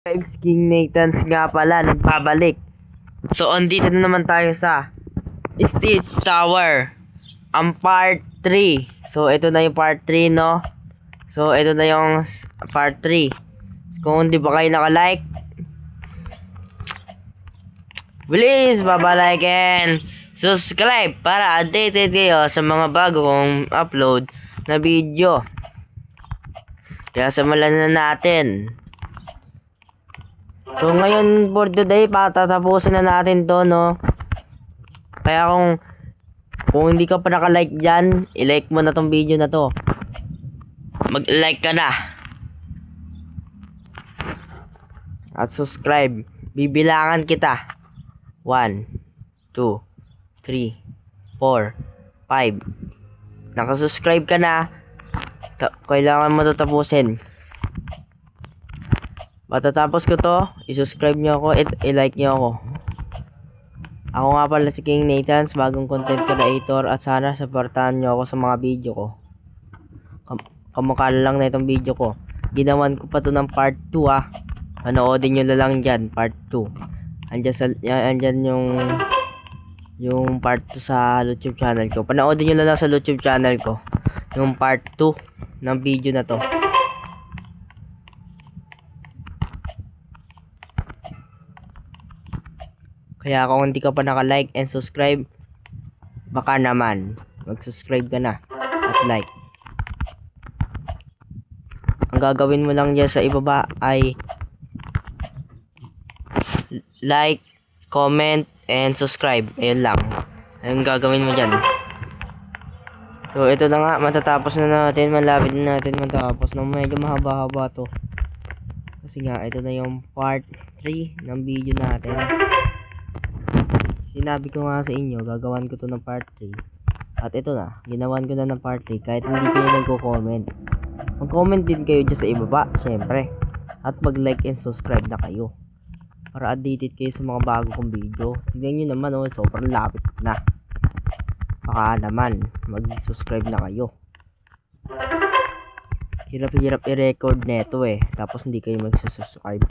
King Nathan's nga pala, nagbabalik. So, andito na naman tayo sa Stitch Tower, ang part 3. So, ito na yung part 3, no? So, ito na yung part 3. Kung hindi pa kayo naka-like, please, like and subscribe para updated kayo sa mga bago kong upload na video. Kaya simulan na natin. So ngayon for today, patatapusin na natin to, no? Kaya kung hindi ka pa naka-like dyan, i-like mo na tong video na to. Mag-like ka na. At subscribe. Bibilangan kita. 1, 2, 3, 4, 5. Nakasubscribe ka na. Kailangan mo to tapusin. Matatapos ko to, i-subscribe nyo ako at i-like nyo ako. Ako nga pala si King Nathan's, bagong content creator, at sana supportahan nyo ako sa mga video ko. Kamukha lang na itong video ko. Ginawan ko pa to ng part 2 ah. Panoodin nyo na lang dyan, part 2. Andyan yung part 2 sa YouTube channel ko. Panoodin nyo na lang sa YouTube channel ko yung part 2 ng video na to. Kaya kung hindi ka pa naka-like and subscribe, baka naman mag-subscribe ka na at like. Ang gagawin mo lang dyan sa ibaba ay like, comment, and subscribe. Ayun lang. Ayun gagawin mo dyan. So ito na nga, matatapos na natin. Malapit na natin matapos. No, medyo mahaba-haba to. Kasi nga, ito na yung part 3 ng video natin. Sinabi ko nga sa inyo, gagawan ko to ng part 3. At ito na, ginawan ko na ng part 3 kahit hindi kayo nagko-comment. Mag-comment din kayo dyan sa ibaba, syempre. At mag-like and subscribe na kayo. Para updated kayo sa mga bago kong video. Tignan nyo naman, oh, sobrang lapit na. Baka naman, mag-subscribe na kayo. Hirap-hirap i-record neto eh. Tapos hindi kayo mag-subscribe.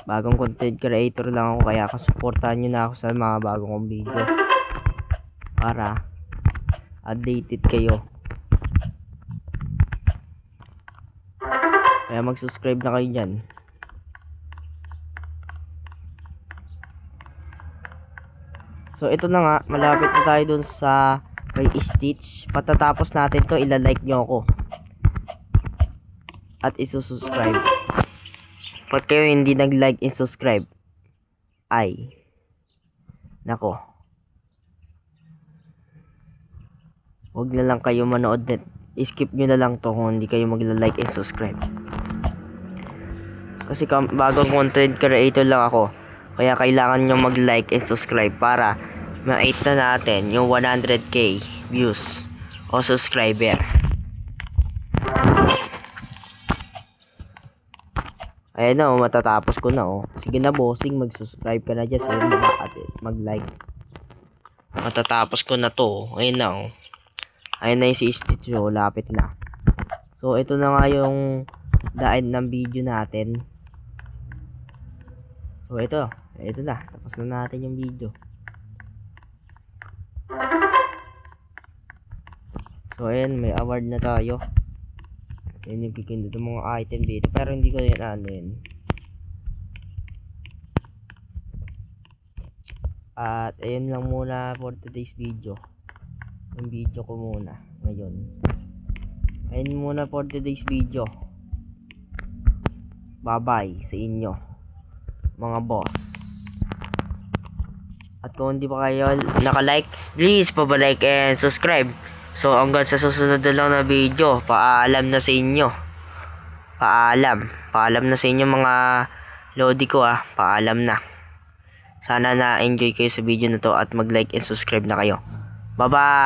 Bagong content creator lang ako, kaya kasuportahan nyo na ako sa mga bagong kong video para updated kayo. Kaya mag-subscribe na kayo dyan. So ito na nga, malapit na tayo dun sa kay Stitch. Patatapos natin to, ilalike nyo ako at isusubscribe. Pag kayo hindi nag-like and subscribe, ay nako, huwag na lang kayo manood net. I-skip nyo na lang to kung hindi kayo magla-like and subscribe. Kasi bagong content creator lang ako, kaya kailangan nyo mag-like and subscribe para ma-8 na natin yung 100k views o subscriber. Ayan na, matatapos ko na, oh. Sige na, bossing, mag-subscribe ka na dyan sa baba at mag-like. Matatapos ko na to, oh. Ayan na, oh. Ayan na yung si Stitch, oh. Lapit na. So, ito na nga yung daan ng video natin. So, ito na. Tapos na natin yung video. So, ayan, may award na tayo. Yan yung pipindot ng mga item dito. Pero hindi ko yan ano yun. At ayun lang muna for today's video. Yung video ko muna ngayon. Ayun muna for today's video. Bye bye sa inyo, mga boss. At kung hindi pa kayo naka-like, please pa-like and subscribe. So hanggang sa susunod na lang na video, paalam na sa inyo. Paalam na sa inyo mga lodi ko ah. Paalam na. Sana na-enjoy kayo sa video na to at mag-like and subscribe na kayo. Bye bye.